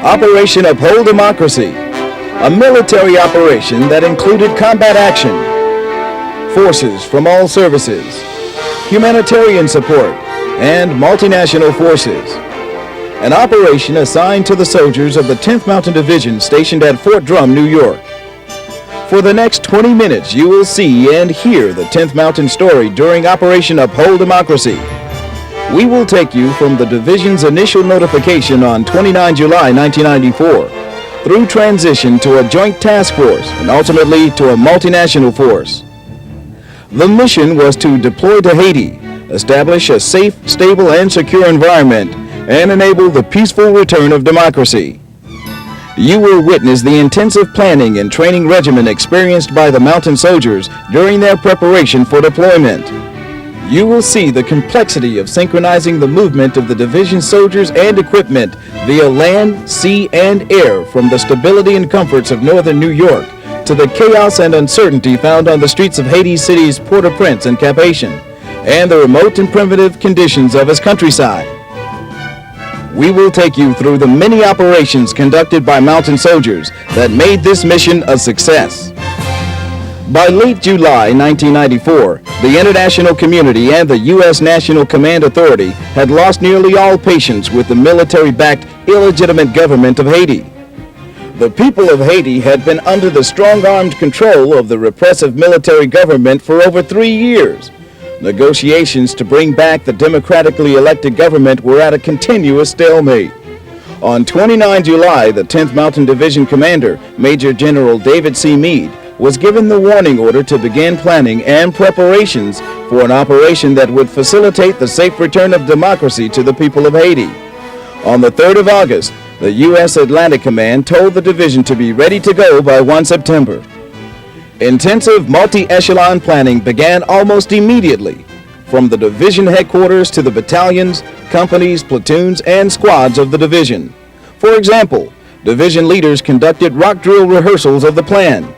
Operation Uphold Democracy, a military operation that included combat action, forces from all services, humanitarian support, and multinational forces. An operation assigned to the soldiers of the 10th Mountain Division stationed at Fort Drum, New York. For the next 20 minutes, you will see and hear the 10th Mountain story during Operation Uphold Democracy. We will take you from the division's initial notification on 29 July 1994 through transition to a joint task force and ultimately to a multinational force. The mission was to deploy to Haiti, establish a safe, stable, and secure environment, and enable the peaceful return of democracy. You will witness the intensive planning and training regimen experienced by the mountain soldiers during their preparation for deployment. You will see the complexity of synchronizing the movement of the division soldiers and equipment via land, sea, and air from the stability and comforts of northern New York to the chaos and uncertainty found on the streets of Haiti's cities Port-au-Prince and Cap-Haïtien, and the remote and primitive conditions of its countryside. We will take you through the many operations conducted by mountain soldiers that made this mission a success. By late July 1994, the international community and the U.S. National Command Authority had lost nearly all patience with the military-backed, illegitimate government of Haiti. The people of Haiti had been under the strong-armed control of the repressive military government for over 3 years. Negotiations to bring back the democratically elected government were at a continuous stalemate. On 29 July, the 10th Mountain Division Commander, Major General David C. Meade, was given the warning order to begin planning and preparations for an operation that would facilitate the safe return of democracy to the people of Haiti. On the 3rd of August, the U.S. Atlantic Command told the division to be ready to go by 1 September. Intensive multi-echelon planning began almost immediately, from the division headquarters to the battalions, companies, platoons, and squads of the division. For example, division leaders conducted rock drill rehearsals of the plan.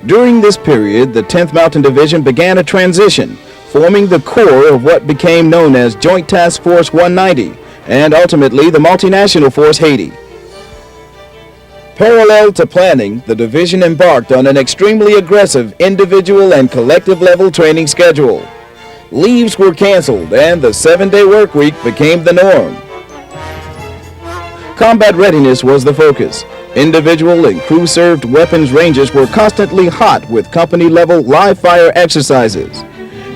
During this period, the 10th Mountain Division began a transition, forming the core of what became known as Joint Task Force 190 and ultimately the Multinational Force Haiti. Parallel to planning, the division embarked on an extremely aggressive individual and collective level training schedule. Leaves were canceled and the 7-day work week became the norm. Combat readiness was the focus. Individual and crew-served weapons ranges were constantly hot with company-level live-fire exercises.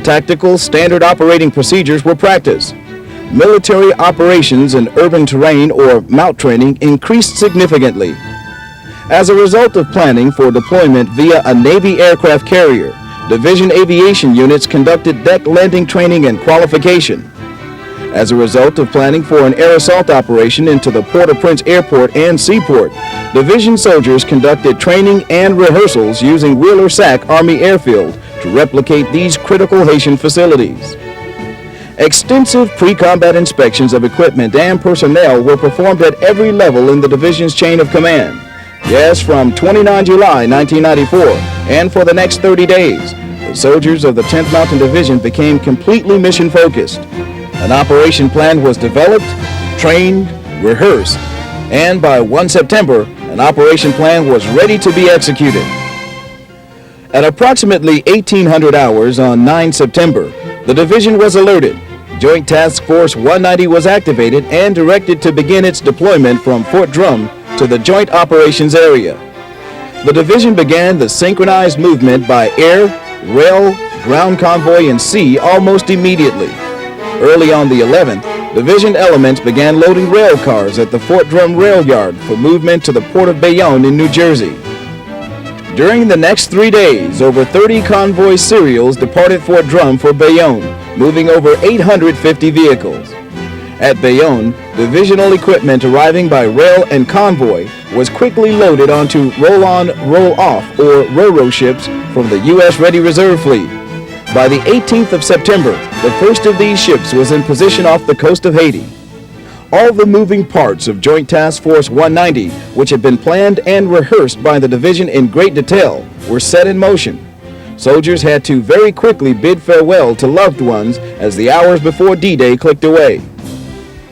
Tactical standard operating procedures were practiced. Military operations in urban terrain or MOUT training increased significantly. As a result of planning for deployment via a Navy aircraft carrier, division aviation units conducted deck landing training and qualification. As a result of planning for an air assault operation into the Port-au-Prince airport and seaport, division soldiers conducted training and rehearsals using Wheeler-Sac Army Airfield to replicate these critical Haitian facilities. Extensive pre-combat inspections of equipment and personnel were performed at every level in the division's chain of command. Yes, from 29 July 1994 and for the next 30 days, the soldiers of the 10th Mountain Division became completely mission-focused. An operation plan was developed, trained, rehearsed, and by 1 September, an operation plan was ready to be executed. At approximately 1800 hours on 9 September, the division was alerted. Joint Task Force 190 was activated and directed to begin its deployment from Fort Drum to the Joint Operations Area. The division began the synchronized movement by air, rail, ground convoy, and sea almost immediately. Early on the 11th, division elements began loading rail cars at the Fort Drum Rail Yard for movement to the Port of Bayonne in New Jersey. During the next 3 days, over 30 convoy serials departed Fort Drum for Bayonne, moving over 850 vehicles. At Bayonne, divisional equipment arriving by rail and convoy was quickly loaded onto roll-on, roll-off, or ro-ro ships from the U.S. Ready Reserve Fleet. By the 18th of September, the first of these ships was in position off the coast of Haiti. All the moving parts of Joint Task Force 190, which had been planned and rehearsed by the division in great detail, were set in motion. Soldiers had to very quickly bid farewell to loved ones as the hours before D-Day clicked away.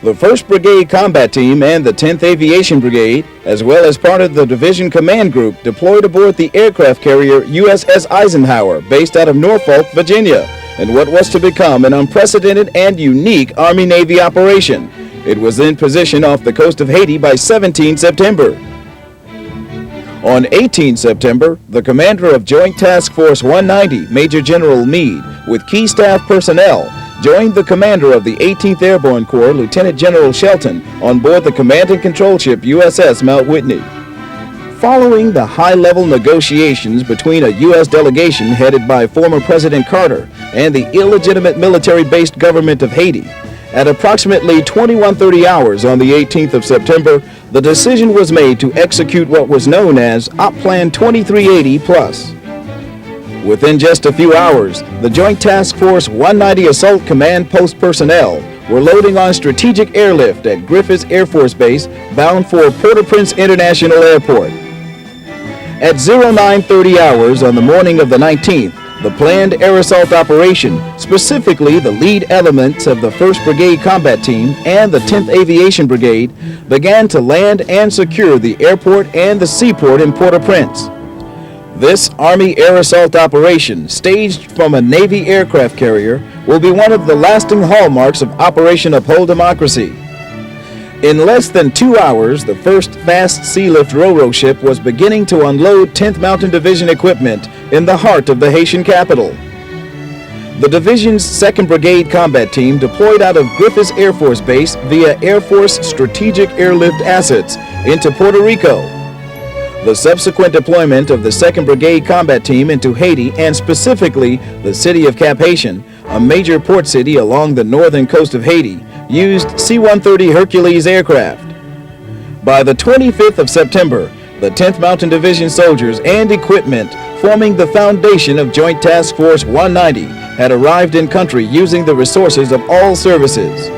The 1st Brigade Combat Team and the 10th Aviation Brigade, as well as part of the Division Command Group, deployed aboard the aircraft carrier USS Eisenhower, based out of Norfolk, Virginia, in what was to become an unprecedented and unique Army-Navy operation. It was in position off the coast of Haiti by 17 September. On 18 September, the commander of Joint Task Force 190, Major General Meade, with key staff personnel, joined the commander of the 18th Airborne Corps, Lieutenant General Shelton, on board the command and control ship USS Mount Whitney. Following the high-level negotiations between a U.S. delegation headed by former President Carter and the illegitimate military-based government of Haiti, at approximately 21:30 hours on the 18th of September, the decision was made to execute what was known as Op Plan 2380+. Within just a few hours, the Joint Task Force 190 Assault Command Post personnel were loading on strategic airlift at Griffiths Air Force Base, bound for Port-au-Prince International Airport. At 0930 hours on the morning of the 19th, the planned air assault operation, specifically the lead elements of the 1st Brigade Combat Team and the 10th Aviation Brigade, began to land and secure the airport and the seaport in Port-au-Prince. This Army air assault operation, staged from a Navy aircraft carrier, will be one of the lasting hallmarks of Operation Uphold Democracy. In less than 2 hours, the 1st Fast Sealift Ro-Ro ship was beginning to unload 10th Mountain Division equipment in the heart of the Haitian capital. The division's 2nd Brigade Combat Team deployed out of Griffiths Air Force Base via Air Force Strategic Airlift Assets into Puerto Rico. The subsequent deployment of the 2nd Brigade Combat Team into Haiti, and specifically the city of Cap-Haïtien, a major port city along the northern coast of Haiti, used C-130 Hercules aircraft. By the 25th of September, the 10th Mountain Division soldiers and equipment forming the foundation of Joint Task Force 190 had arrived in country using the resources of all services.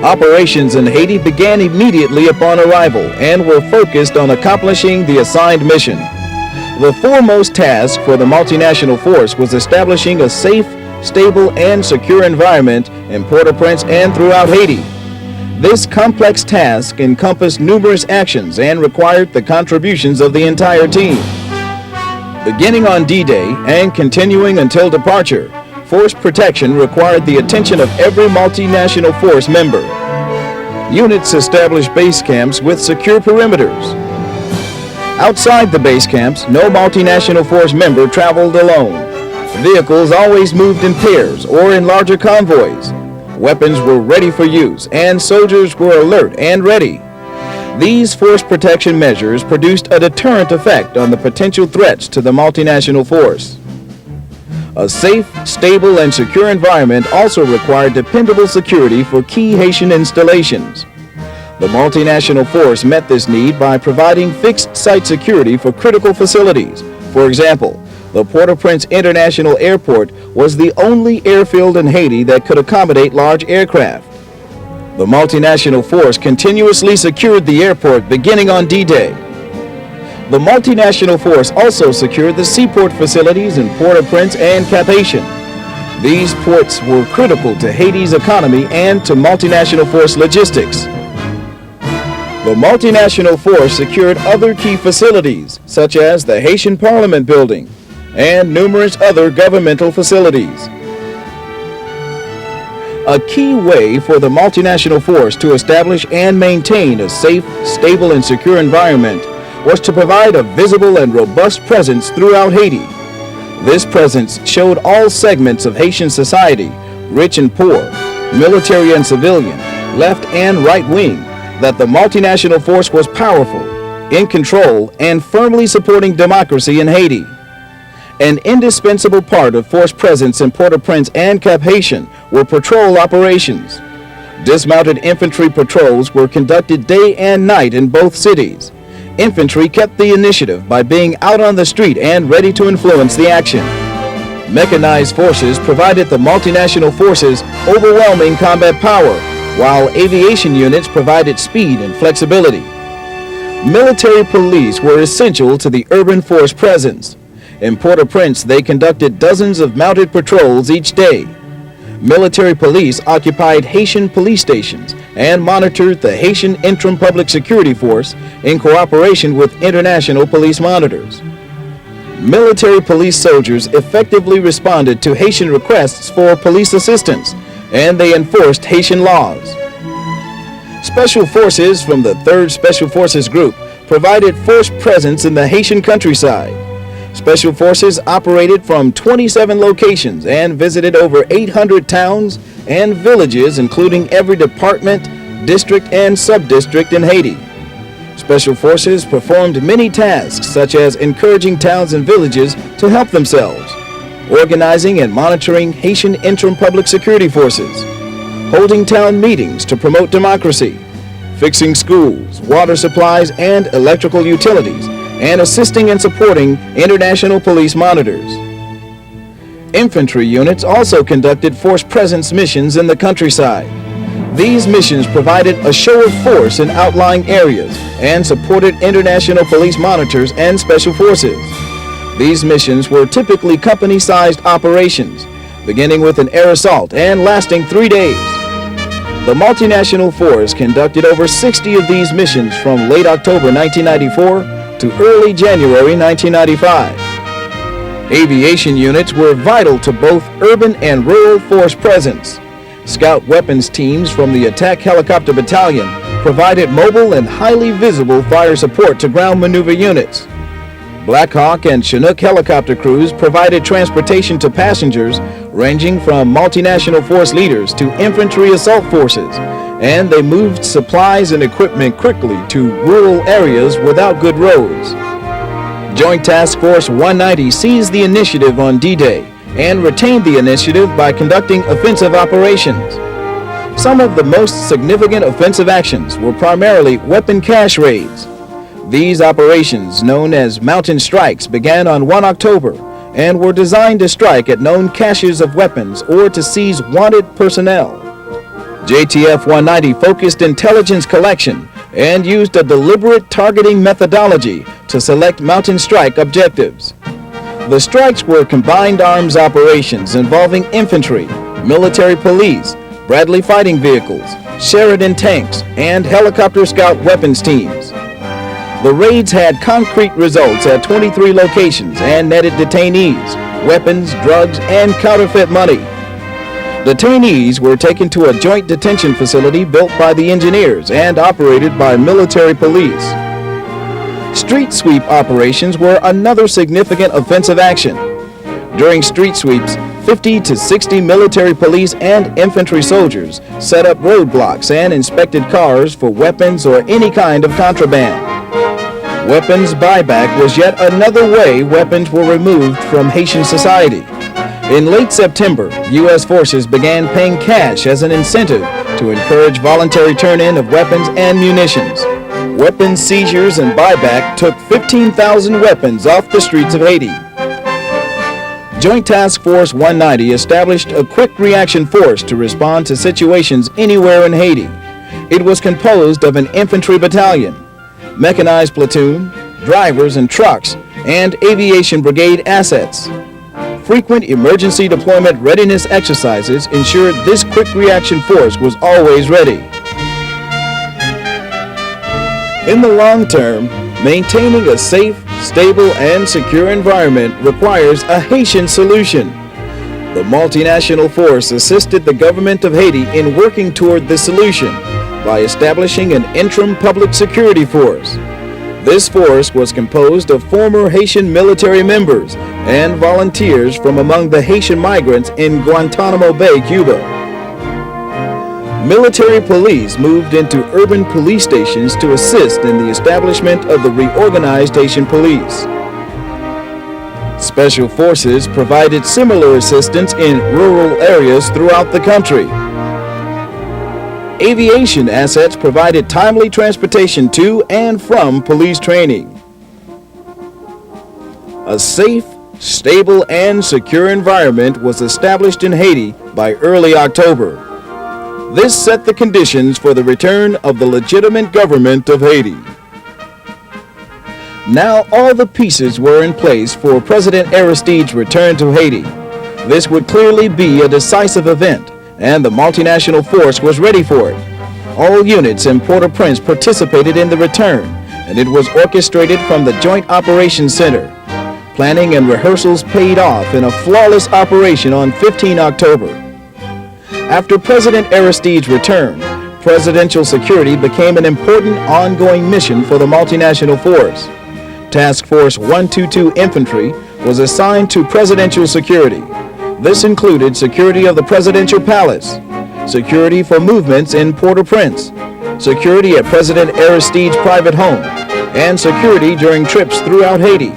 Operations in Haiti began immediately upon arrival and were focused on accomplishing the assigned mission. The foremost task for the multinational force was establishing a safe, stable, and secure environment in Port-au-Prince and throughout Haiti. This complex task encompassed numerous actions and required the contributions of the entire team. Beginning on D-Day and continuing until departure, force protection required the attention of every multinational force member. Units established base camps with secure perimeters. Outside the base camps, no multinational force member traveled alone. Vehicles always moved in pairs or in larger convoys. Weapons were ready for use, and soldiers were alert and ready. These force protection measures produced a deterrent effect on the potential threats to the multinational force. A safe, stable, and secure environment also required dependable security for key Haitian installations. The multinational force met this need by providing fixed site security for critical facilities. For example, the Port-au-Prince International Airport was the only airfield in Haiti that could accommodate large aircraft. The multinational force continuously secured the airport beginning on D-Day. The multinational force also secured the seaport facilities in Port-au-Prince and Cap-Haïtien. These ports were critical to Haiti's economy and to multinational force logistics. The multinational force secured other key facilities, such as the Haitian Parliament Building and numerous other governmental facilities. A key way for the multinational force to establish and maintain a safe, stable, and secure environment was to provide a visible and robust presence throughout Haiti. This presence showed all segments of Haitian society, rich and poor, military and civilian, left and right wing, that the multinational force was powerful, in control, and firmly supporting democracy in Haiti. An indispensable part of force presence in Port-au-Prince and Cap-Haïtien were patrol operations. Dismounted infantry patrols were conducted day and night in both cities. Infantry kept the initiative by being out on the street and ready to influence the action. Mechanized forces provided the multinational forces overwhelming combat power, while aviation units provided speed and flexibility. Military police were essential to the urban force presence. In Port-au-Prince, they conducted dozens of mounted patrols each day. military police occupied Haitian police stations and monitored the Haitian Interim Public Security Force in cooperation with international police monitors. Military police soldiers effectively responded to Haitian requests for police assistance, and they enforced Haitian laws. Special forces from the 3rd Special Forces Group provided force presence in the Haitian countryside. Special forces operated from 27 locations and visited over 800 towns and villages, including every department, district, and sub-district in Haiti. Special forces performed many tasks, such as encouraging towns and villages to help themselves, organizing and monitoring Haitian interim public security forces, holding town meetings to promote democracy, fixing schools, water supplies, and electrical utilities, and assisting and supporting international police monitors. Infantry units also conducted force presence missions in the countryside. These missions provided a show of force in outlying areas and supported international police monitors and special forces. These missions were typically company-sized operations, beginning with an air assault and lasting 3 days. The multinational force conducted over 60 of these missions from late October 1994 to early January 1995. Aviation units were vital to both urban and rural force presence. Scout weapons teams from the Attack Helicopter Battalion provided mobile and highly visible fire support to ground maneuver units. Black Hawk and Chinook helicopter crews provided transportation to passengers ranging from multinational force leaders to infantry assault forces, and they moved supplies and equipment quickly to rural areas without good roads. Joint Task Force 190 seized the initiative on D-Day and retained the initiative by conducting offensive operations. Some of the most significant offensive actions were primarily weapon cache raids. These operations, known as Mountain Strikes, began on 1 October and were designed to strike at known caches of weapons or to seize wanted personnel. JTF 190 focused intelligence collection and used a deliberate targeting methodology to select Mountain Strike objectives. The strikes were combined arms operations involving infantry, military police, Bradley fighting vehicles, Sheridan tanks, and helicopter scout weapons teams. The raids had concrete results at 23 locations and netted detainees, weapons, drugs, and counterfeit money. Detainees were taken to a joint detention facility built by the engineers and operated by military police. Street sweep operations were another significant offensive action. During street sweeps, 50 to 60 military police and infantry soldiers set up roadblocks and inspected cars for weapons or any kind of contraband. Weapons buyback was yet another way weapons were removed from Haitian society. In late September, U.S. forces began paying cash as an incentive to encourage voluntary turn-in of weapons and munitions. Weapons seizures and buyback took 15,000 weapons off the streets of Haiti. Joint Task Force 190 established a quick reaction force to respond to situations anywhere in Haiti. It was composed of an infantry battalion, mechanized platoon, drivers and trucks, and aviation brigade assets. Frequent emergency deployment readiness exercises ensured this quick reaction force was always ready. In the long term, maintaining a safe, stable, and secure environment requires a Haitian solution. The multinational force assisted the government of Haiti in working toward this solution by establishing an interim public security force. This force was composed of former Haitian military members and volunteers from among the Haitian migrants in Guantanamo Bay, Cuba. Military police moved into urban police stations to assist in the establishment of the reorganized Haitian police. Special forces provided similar assistance in rural areas throughout the country. Aviation assets provided timely transportation to and from police training. A safe, stable, and secure environment was established in Haiti by early October. This set the conditions for the return of the legitimate government of Haiti. Now all the pieces were in place for President Aristide's return to Haiti. This would clearly be a decisive event, and the multinational force was ready for it. All units in Port-au-Prince participated in the return, and it was orchestrated from the Joint Operations Center. Planning and rehearsals paid off in a flawless operation on 15 October. After President Aristide's return, presidential security became an important ongoing mission for the multinational force. Task Force 122 Infantry was assigned to presidential security. This included security of the presidential palace, security for movements in Port-au-Prince, security at President Aristide's private home, and security during trips throughout Haiti.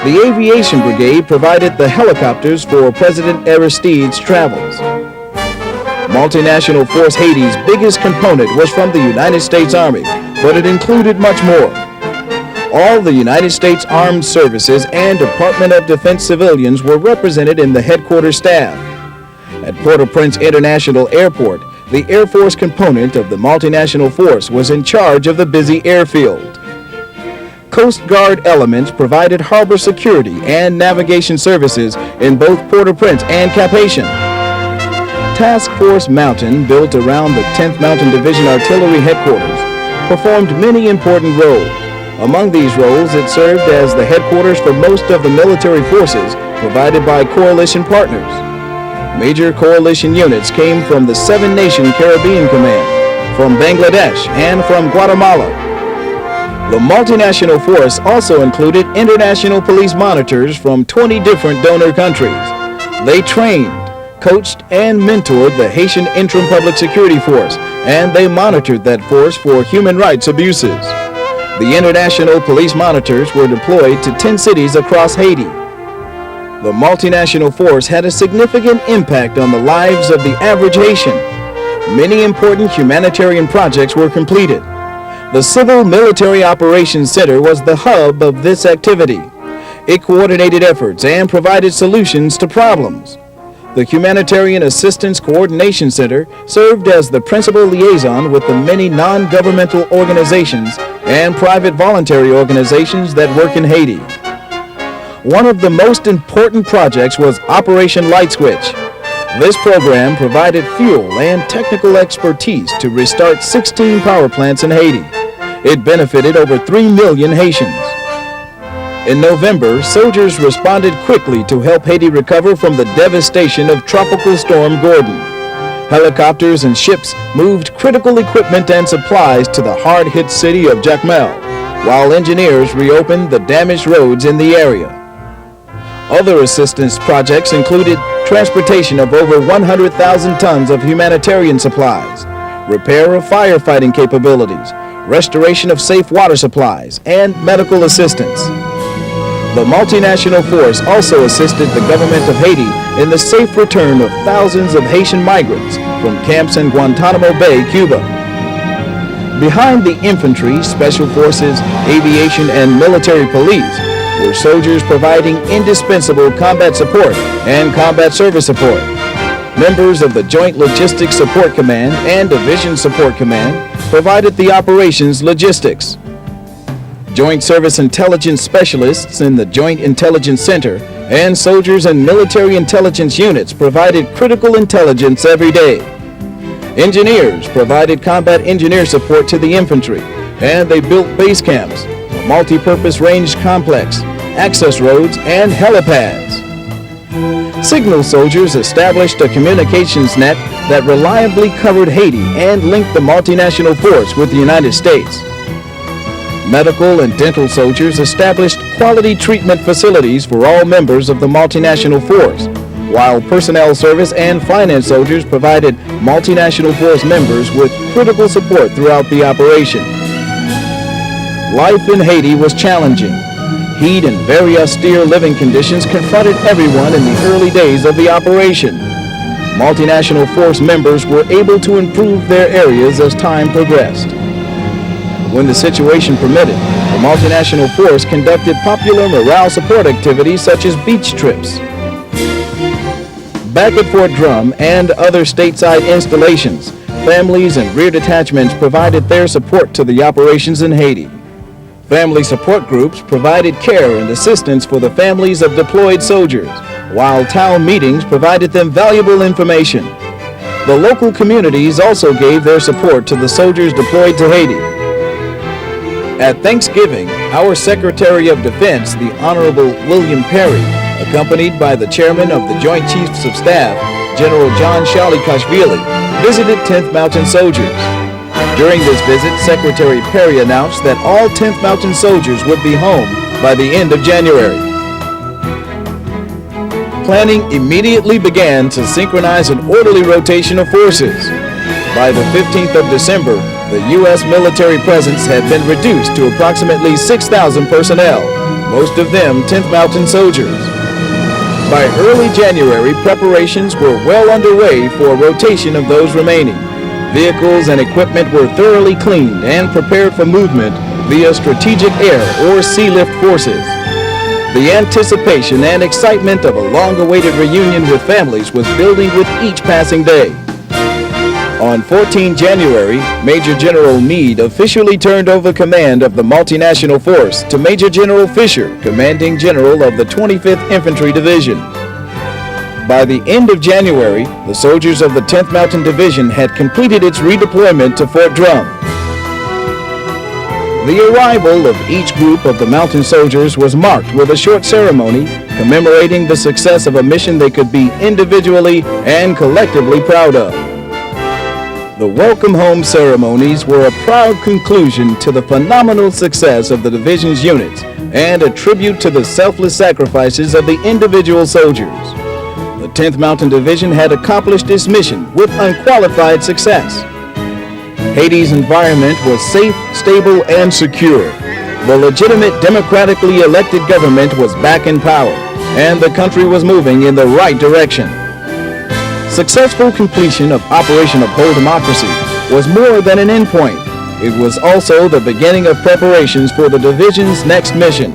The Aviation Brigade provided the helicopters for President Aristide's travels. Multinational Force Haiti's biggest component was from the United States Army, but it included much more. All the United States Armed Services and Department of Defense civilians were represented in the headquarters staff. At Port-au-Prince International Airport, the Air Force component of the multinational force was in charge of the busy airfield. Coast Guard elements provided harbor security and navigation services in both Port-au-Prince and Cap-Haïtien. Task Force Mountain, built around the 10th Mountain Division Artillery Headquarters, performed many important roles. Among these roles, it served as the headquarters for most of the military forces provided by coalition partners. Major coalition units came from the Seven-Nation Caribbean Command, from Bangladesh, and from Guatemala. The multinational force also included international police monitors from 20 different donor countries. They trained, coached, and mentored the Haitian Interim Public Security Force, and they monitored that force for human rights abuses. The international police monitors were deployed to 10 cities across Haiti. The multinational force had a significant impact on the lives of the average Haitian. Many important humanitarian projects were completed. The Civil Military Operations Center was the hub of this activity. It coordinated efforts and provided solutions to problems. The Humanitarian Assistance Coordination Center served as the principal liaison with the many non-governmental organizations and private voluntary organizations that work in Haiti. One of the most important projects was Operation Light Switch. This program provided fuel and technical expertise to restart 16 power plants in Haiti. It benefited over 3 million Haitians. In November, soldiers responded quickly to help Haiti recover from the devastation of Tropical Storm Gordon. Helicopters and ships moved critical equipment and supplies to the hard-hit city of Jacmel, while engineers reopened the damaged roads in the area. Other assistance projects included transportation of over 100,000 tons of humanitarian supplies, repair of firefighting capabilities, restoration of safe water supplies, and medical assistance. The multinational force also assisted the government of Haiti in the safe return of thousands of Haitian migrants from camps in Guantanamo Bay, Cuba. Behind the infantry, special forces, aviation, and military police were soldiers providing indispensable combat support and combat service support. Members of the Joint Logistics Support Command and Division Support Command provided the operations logistics. Joint Service Intelligence Specialists in the Joint Intelligence Center and soldiers and military intelligence units provided critical intelligence every day. Engineers provided combat engineer support to the infantry, and they built base camps, a multi-purpose range complex, access roads, and helipads. Signal soldiers established a communications net that reliably covered Haiti and linked the multinational force with the United States. Medical and dental soldiers established quality treatment facilities for all members of the multinational force, while personnel service and finance soldiers provided multinational force members with critical support throughout the operation. Life in Haiti was challenging. Heat and very austere living conditions confronted everyone in the early days of the operation. Multinational force members were able to improve their areas as time progressed. When the situation permitted, the multinational force conducted popular morale support activities such as beach trips. Back at Fort Drum and other stateside installations, families and rear detachments provided their support to the operations in Haiti. Family support groups provided care and assistance for the families of deployed soldiers, while town meetings provided them valuable information. The local communities also gave their support to the soldiers deployed to Haiti. At Thanksgiving, our Secretary of Defense, the Honorable William Perry, accompanied by the Chairman of the Joint Chiefs of Staff, General John Shalikashvili, visited 10th Mountain soldiers. During this visit, Secretary Perry announced that all 10th Mountain soldiers would be home by the end of January. Planning immediately began to synchronize an orderly rotation of forces. By the 15th of December, the U.S. military presence had been reduced to approximately 6,000 personnel, most of them 10th Mountain soldiers. By early January, preparations were well underway for a rotation of those remaining. Vehicles and equipment were thoroughly cleaned and prepared for movement via strategic air or sea lift forces. The anticipation and excitement of a long-awaited reunion with families was building with each passing day. On 14 January, Major General Meade officially turned over command of the multinational force to Major General Fisher, Commanding General of the 25th Infantry Division. By the end of January, the soldiers of the 10th Mountain Division had completed its redeployment to Fort Drum. The arrival of each group of the mountain soldiers was marked with a short ceremony commemorating the success of a mission they could be individually and collectively proud of. The welcome home ceremonies were a proud conclusion to the phenomenal success of the division's units and a tribute to the selfless sacrifices of the individual soldiers. The 10th Mountain Division had accomplished its mission with unqualified success. Haiti's environment was safe, stable, and secure. The legitimate, democratically elected government was back in power, and the country was moving in the right direction. Successful completion of Operation Uphold Democracy was more than an endpoint. It was also the beginning of preparations for the division's next mission.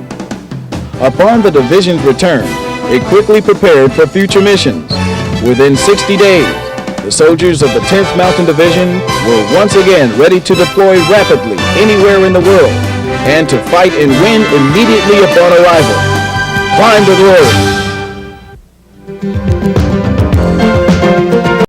Upon the division's return, it quickly prepared for future missions. Within 60 days, the soldiers of the 10th Mountain Division were once again ready to deploy rapidly anywhere in the world and to fight and win immediately upon arrival. Climb to glory!